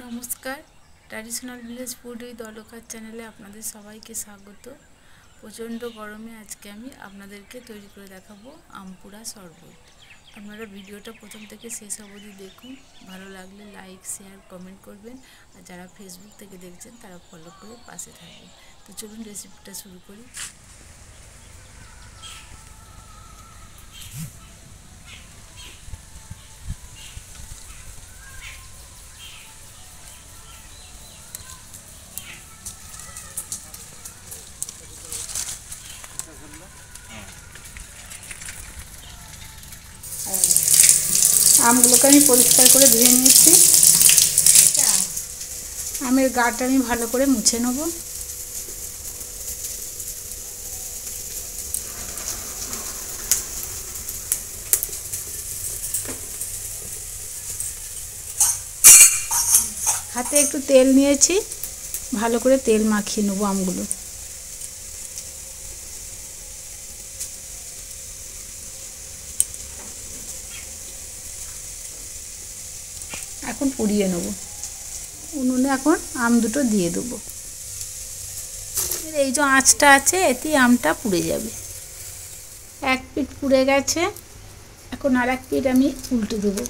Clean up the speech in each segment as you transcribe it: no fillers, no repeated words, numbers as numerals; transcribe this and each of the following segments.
নমস্কার, traditional village food with Alka চ্যানেলে আপনাদের সবাইকে স্বাগত। প্রচণ্ড গরমে আজকে আমি আপনাদেরকে তৈরি করে দেখাবো আমপুরা শরবত। আপনারা ভিডিওটা প্রথম থেকে শেষ অবধি দেখুন। ভালো লাগলে লাইক, শেয়ার, কমেন্ট করবেন। আর যারা ফেসবুক থেকে দেখছেন তারা ফলো করে পাশে থাকবেন। তো চলুন রেসিপিটা শুরু করি। আমগুলোকে আমি পরিষ্কার করে ধুয়ে নিয়েছি। আমের গাটা আমি ভালো করে মুছে নেব। হাতে একটু তেল নিয়েছি, ভালো করে তেল মাখিয়ে নেব আমগুলো। এখন পুড়িয়ে নেব। উনুনে এখন আম দুটো দিয়ে দেবো। এই যে আঁচটা আছে এতেই আমটা পুড়ে যাবে। এক পিঠ পুড়ে গেছে, এখন আর এক পিঠ আমি উল্টে দেবো।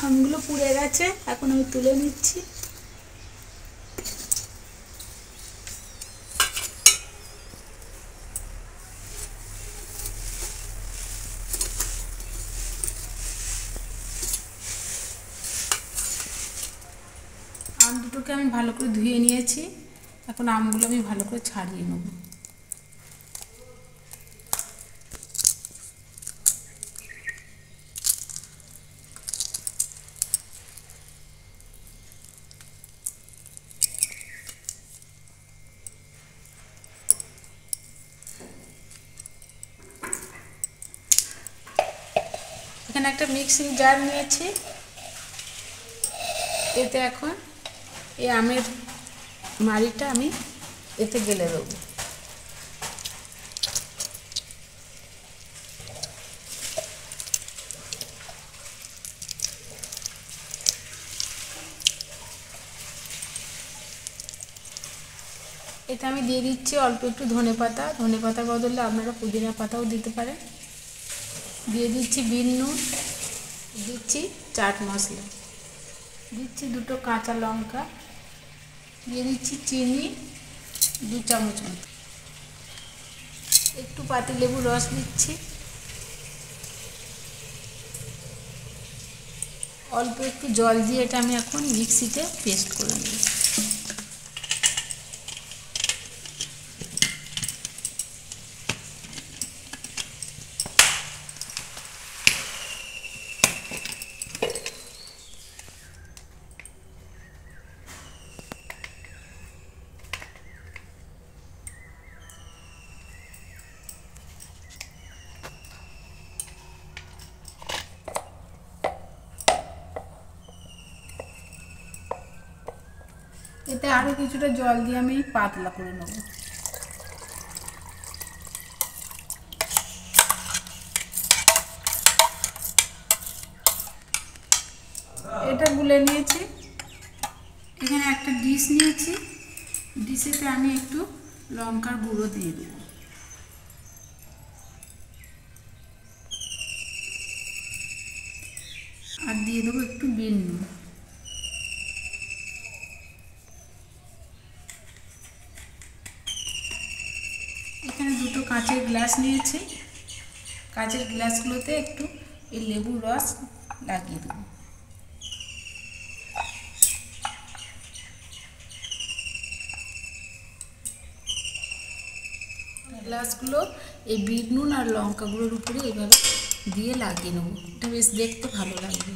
আমগুলো পুড়ে গেছে, এখন আমি তুলে নিচ্ছি। আম দুটোকে আমি ভালো করে ধুয়ে নিয়েছি, এখন আমগুলো আমি ভালো করে ছাড়িয়ে নেব। এখানে একটা মিক্সিং জার নিয়েছি, এতে এখন এই আমের মাড়িটা আমি এতে গেলে দেবো। এতে আমি দিয়ে দিচ্ছি অল্প একটু ধনেপাতা। ধনেপাতার বদলে আপনারা পুদিনা পাতাও দিতে পারেন। দিয়ে দিচ্ছি বিন নুন, দিচ্ছি চাট মশলা, দিচ্ছি দুটো কাঁচা লঙ্কা, দিয়ে দিচ্ছি চিনি 2 চামচ মতো, একটু পাতিলেবুর রস দিচ্ছি, অল্প একটু জল দিয়ে এটা আমি এখন মিক্সিতে পেস্ট করে নেব। এতে আরও কিছুটা জল দিয়ে আমি পাতলা করে নেব। এটা গুলে নিয়েছি। এখানে একটা ডিশ নিয়েছি, ডিশেতে আমি একটু লঙ্কার গুঁড়ো দিয়ে দেব। আর দিয়ে দেবো একটু বিন নুন। এখানে দুটো কাঁচের গ্লাস নিয়েছি, কাঁচের গ্লাসগুলোতে একটু এই লেবুর রস লাগিয়ে দেবো। গ্লাসগুলো এই বিট নুন আর লঙ্কা গুঁড়োর উপরে এইভাবে দিয়ে লাগিয়ে নেবো। এটা বেশ দেখতে ভালো লাগবে।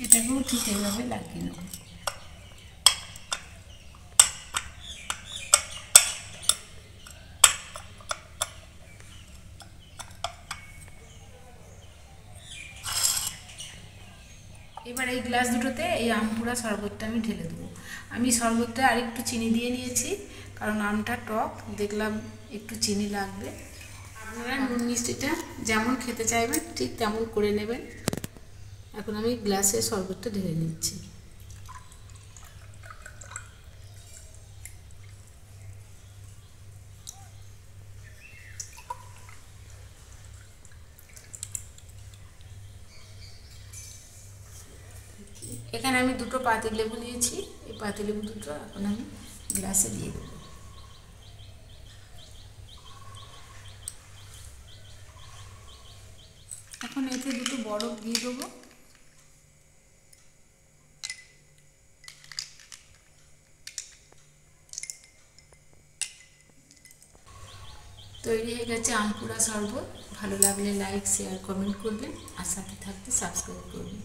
এটাকেও ঠিক এইভাবে লাগিয়ে নেব। এবার এই গ্লাস দুটোতে এই আমপুরা শরবতটা আমি ঢেলে দেবো। আমি শরবতটা আরেকটু চিনি দিয়ে নিয়েছি, কারণ আমটা টক, দেখলাম একটু চিনি লাগবে। আপনারা নুন মিষ্টিটা যেমন খেতে চাইবেন ঠিক তেমন করে নেবেন। এখন আমি গ্লাসে শরবতটা ঢেলে নিচ্ছি। এখানে আমি দুটো পাতিলেবু নিয়েছি, এই পাতিলেবু দুটো এখন আমি গ্লাসে দিয়ে দেবো। এখন এতে দুটো বরফ দিয়ে দেবো। তৈরি হয়ে গেছে আমপুরা শরবত। ভালো লাগলে লাইক, শেয়ার, কমেন্ট করবেন আর সাথে থাকতে সাবস্ক্রাইব করবেন।